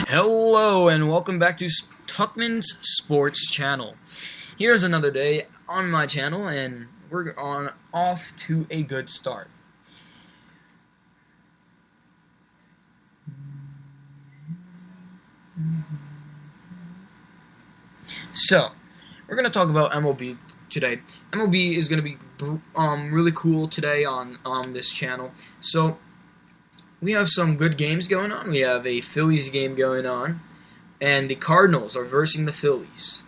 Hello and welcome back to Tuchman's Sports Channel. Here's another day on my channel, and we're off to a good start. So, we're going to talk about MLB today. MLB is going to be really cool today on this channel. So, we have some good games going on. We have a Phillies game going on, and the Cardinals are versing the Phillies.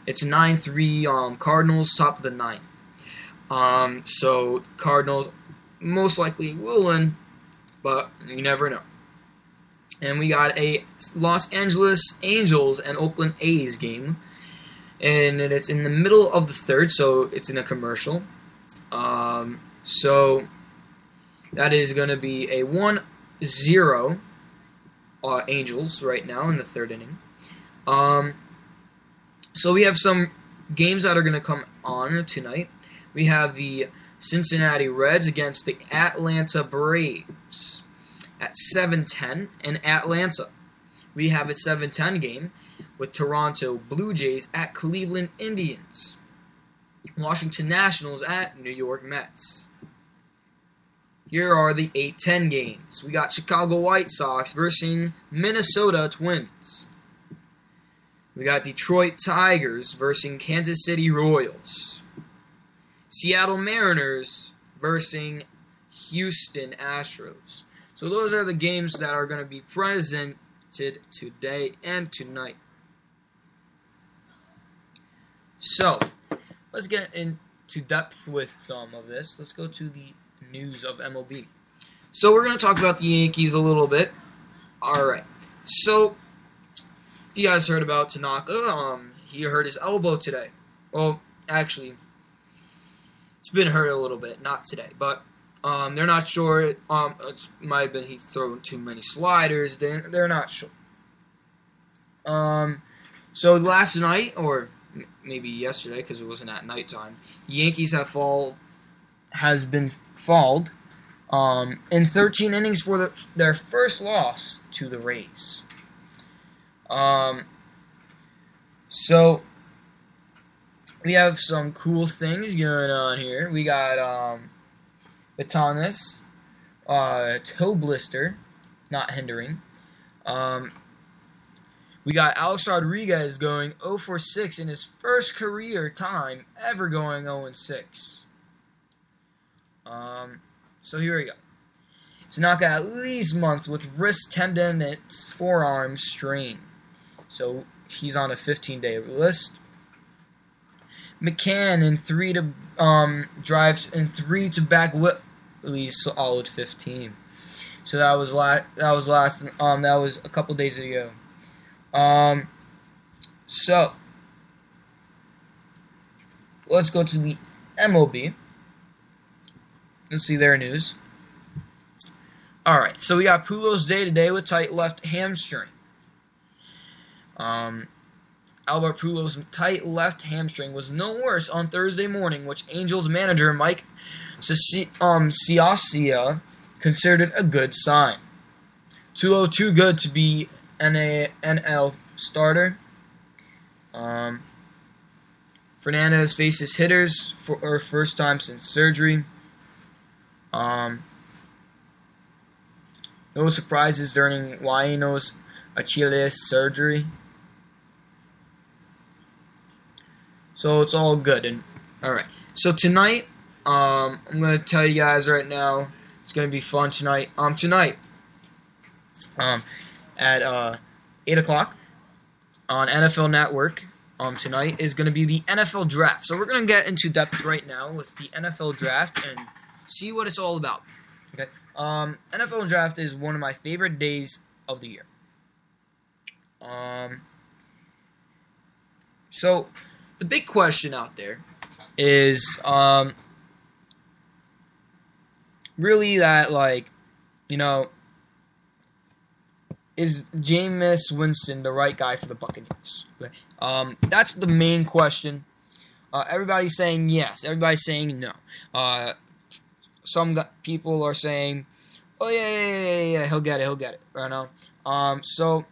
It's 9-3 Cardinals, top of the ninth. So Cardinals most likely will win, but you never know. And we got a Los Angeles Angels and Oakland A's game, and it's in the middle of the third, so it's in a commercial. So that is going to be a 1-0 Angels right now in the third inning. So we have some games that are going to come on tonight. We have the Cincinnati Reds against the Atlanta Braves at 7:10 in Atlanta. We have a 7:10 game with Toronto Blue Jays at Cleveland Indians. Washington Nationals at New York Mets. Here are the 8:10 games. We got Chicago White Sox versus Minnesota Twins. We got Detroit Tigers versus Kansas City Royals. Seattle Mariners versus Houston Astros. So those are the games that are going to be presented today and tonight. So, let's get into depth with some of this. Let's go to the news of MLB. So we're going to talk about the Yankees a little bit. Alright. So, if you guys heard about Tanaka, he hurt his elbow today. Well, actually, it's been hurt a little bit. Not today. But they're not sure. It might have been he threw too many sliders. They're not sure. So last night, or maybe yesterday, because it wasn't at nighttime, the Yankees has been fouled in 13 innings for their first loss to the Rays. So we have some cool things going on here. We got Batanas, toe blister, not hindering. We got Alex Rodriguez going 0 for 6 in his first career time ever going 0 and 6. So here we go. Tanaka at least month with wrist tendonitis, forearm strain. So he's on a 15-day list. McCann in 3 to drives in 3 to back Whitley's solid 15. So that was a couple days ago. So let's go to the MLB. Let's see their news. Alright, so we got Pujols day to day with tight left hamstring. Albert Pujols' tight left hamstring was no worse on Thursday morning, which Angels manager Mike Ciacia considered a good sign. Tulo too good to be an NL starter. Fernandez faces hitters for her first time since surgery. No surprises during Waino's Achilles surgery. So it's all good. And alright. So tonight, I'm gonna tell you guys right now, it's gonna be fun tonight. Tonight, at 8 o'clock on NFL Network, tonight is gonna be the NFL Draft. So we're gonna get into depth right now with the NFL Draft and see what it's all about. Okay. NFL Draft is one of my favorite days of the year. So the big question out there is really that, like, you know, is Jameis Winston the right guy for the Buccaneers? Okay. That's the main question. Everybody's saying yes. Everybody's saying no. Some people are saying, oh, yeah, he'll get it right now. So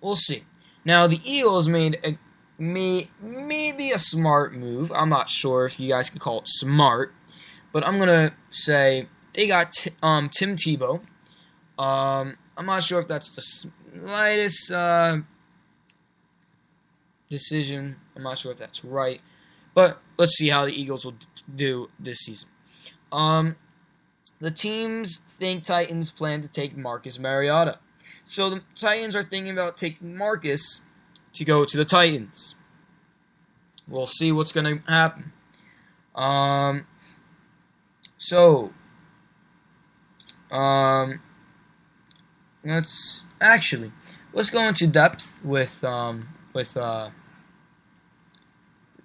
we'll see. Now the Eagles made maybe a smart move. I'm not sure if you guys can call it smart, but I'm gonna say they got Tim Tebow. I'm not sure if that's the slightest decision. I'm not sure if that's right, but let's see how the Eagles will do this season. The teams think Titans plan to take Marcus Mariota. So the Titans are thinking about taking Marcus to go to the Titans. We'll see what's going to happen. Let's go into depth with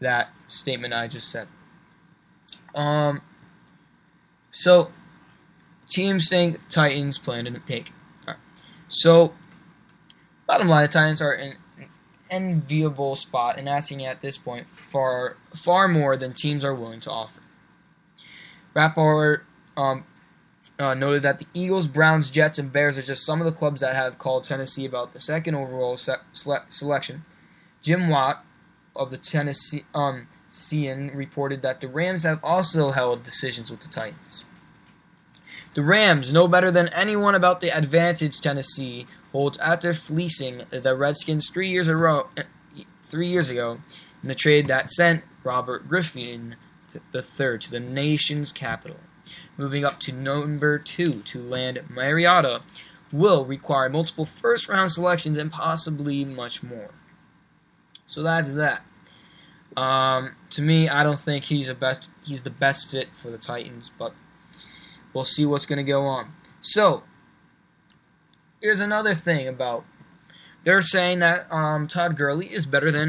that statement I just said. So teams think Titans plan to take. All right. So bottom line, the Titans are in an enviable spot and asking at this point far more than teams are willing to offer. Rapport noted that the Eagles, Browns, Jets, and Bears are just some of the clubs that have called Tennessee about the second overall selection. Jim Watt of the Tennessean reported that the Rams have also held decisions with the Titans. The Rams know better than anyone about the advantage Tennessee holds after fleecing the Redskins 3 years ago in the trade that sent Robert Griffin III to the nation's capital. Moving up to number 2 to land Mariota will require multiple first-round selections and possibly much more. So that's that. To me, I don't think he's the best fit for the Titans, but we'll see what's going to go on. So, here's another thing about... They're saying that Todd Gurley is better than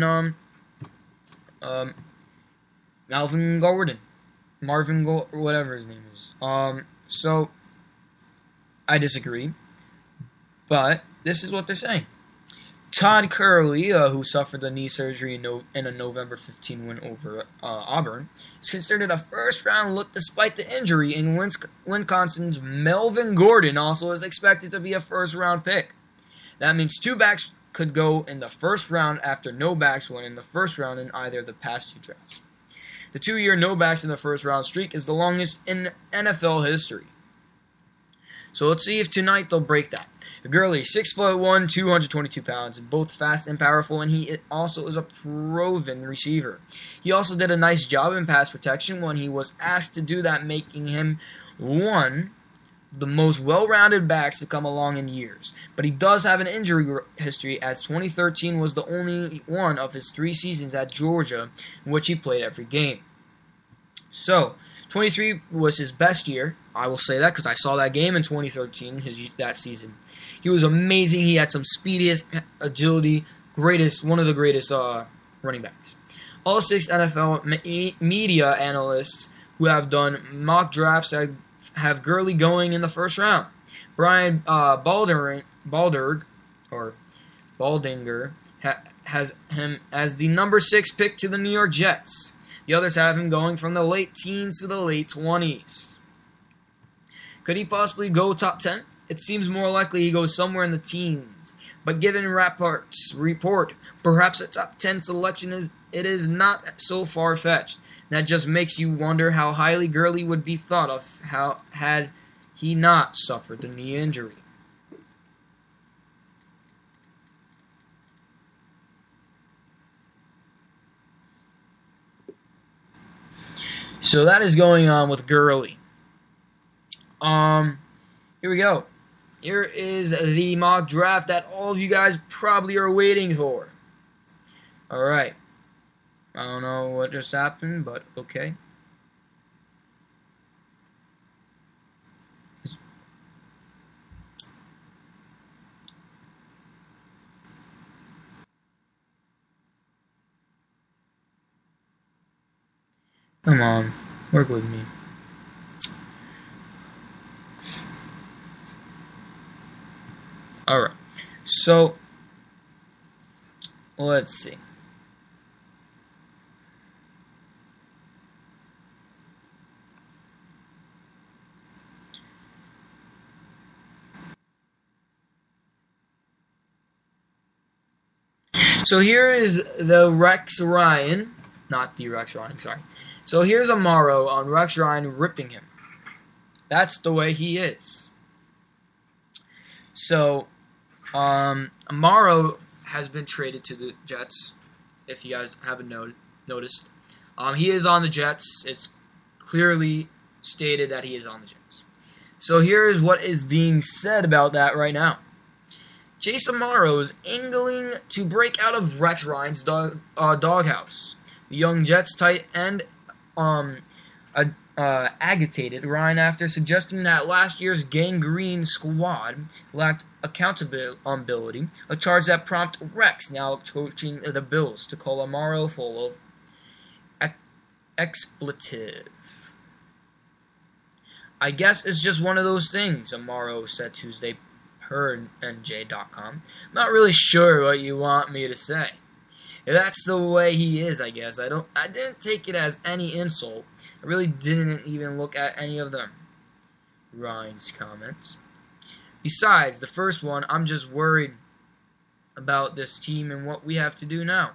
Marvin Gordon, whatever his name is. So, I disagree, but this is what they're saying. Todd Gurley, who suffered the knee surgery in a November 15 win over Auburn, is considered a first-round look despite the injury, and Wisconsin's Melvin Gordon also is expected to be a first-round pick. That means 2 backs could go in the first round after no backs went in the first round in either of the past 2 drafts. The 2-year no backs in the first-round streak is the longest in NFL history. So let's see if tonight they'll break that. Gurley, 6'1", 222 pounds, and both fast and powerful, and he also is a proven receiver. He also did a nice job in pass protection when he was asked to do that, making him one of the most well-rounded backs to come along in years. But he does have an injury history, as 2013 was the only one of his 3 seasons at Georgia in which he played every game. So, 23 was his best year. I will say that because I saw that game in 2013, that season. He was amazing. He had some speed, agility, one of the greatest running backs. All 6 NFL media analysts who have done mock drafts have Gurley going in the first round. Brian Baldinger has him as the number 6 pick to the New York Jets. The others have him going from the late teens to the late 20s. Could he possibly go top 10? It seems more likely he goes somewhere in the teens. But given Rapport's report, perhaps a top 10 selection is not so far-fetched. That just makes you wonder how highly Gurley would be thought of had he not suffered the knee injury. So that is going on with Gurley. Here we go. Here is the mock draft that all of you guys probably are waiting for. Alright. I don't know what just happened, but okay. Come on, work with me. Alright, so let's see. So here is the Rex Ryan, not the Rex Ryan, sorry. So here's Amaro on Rex Ryan ripping him. That's the way he is. So, Amaro has been traded to the Jets, if you guys haven't noticed. He is on the Jets. It's clearly stated that he is on the Jets. So here is what is being said about that right now. Jace Amaro is angling to break out of Rex Ryan's doghouse. The young Jets tight end agitated Ryan after suggesting that last year's gangrene squad lacked accountability, a charge that prompted Rex, now coaching the Bills, to call Amaro full of expletive. I guess it's just one of those things, Amaro said Tuesday per NJ.com. I'm not really sure what you want me to say. That's the way he is, I guess. I didn't take it as any insult. I really didn't even look at any of them. Ryan's comments. Besides, the first one, I'm just worried about this team and what we have to do now.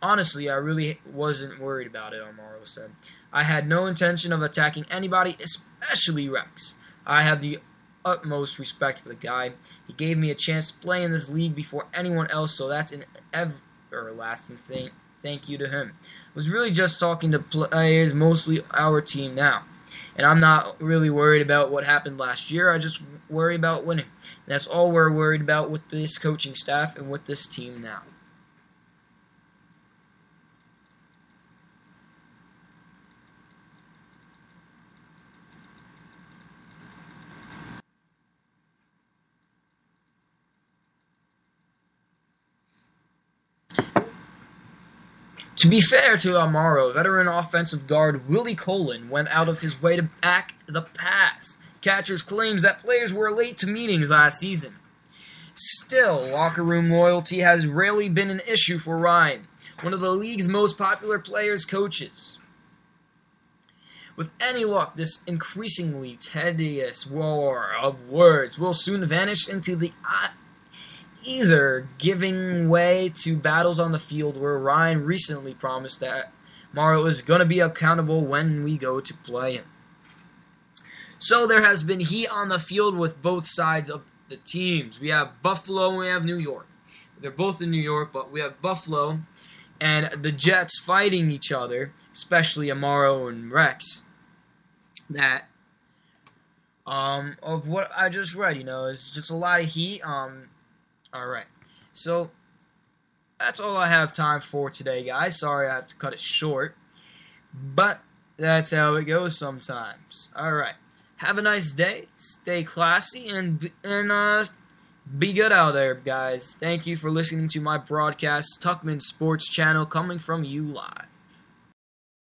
Honestly, I really wasn't worried about it, Amaro said. I had no intention of attacking anybody, especially Rex. I have the utmost respect for the guy. He gave me a chance to play in this league before anyone else, so that's an everlasting thank you to him. I was really just talking to players, mostly our team now. And I'm not really worried about what happened last year. I just worry about winning. And that's all we're worried about with this coaching staff and with this team now. To be fair to Amaro, veteran offensive guard Willie Colon went out of his way to back the pass. Catchers claims that players were late to meetings last season. Still, locker room loyalty has rarely been an issue for Ryan, one of the league's most popular coaches. With any luck, this increasingly tedious war of words will soon vanish into the either giving way to battles on the field, where Ryan recently promised that Amaro is going to be accountable when we go to play him. So there has been heat on the field with both sides of the teams. We have Buffalo and we have New York. They're both in New York, but we have Buffalo and the Jets fighting each other, especially Amaro and Rex. That of what I just read, it's just a lot of heat. Alright, so that's all I have time for today, guys. Sorry I have to cut it short, but that's how it goes sometimes. Alright, have a nice day, stay classy, and be good out there, guys. Thank you for listening to my broadcast, Tuchman Sports Channel, coming from you live.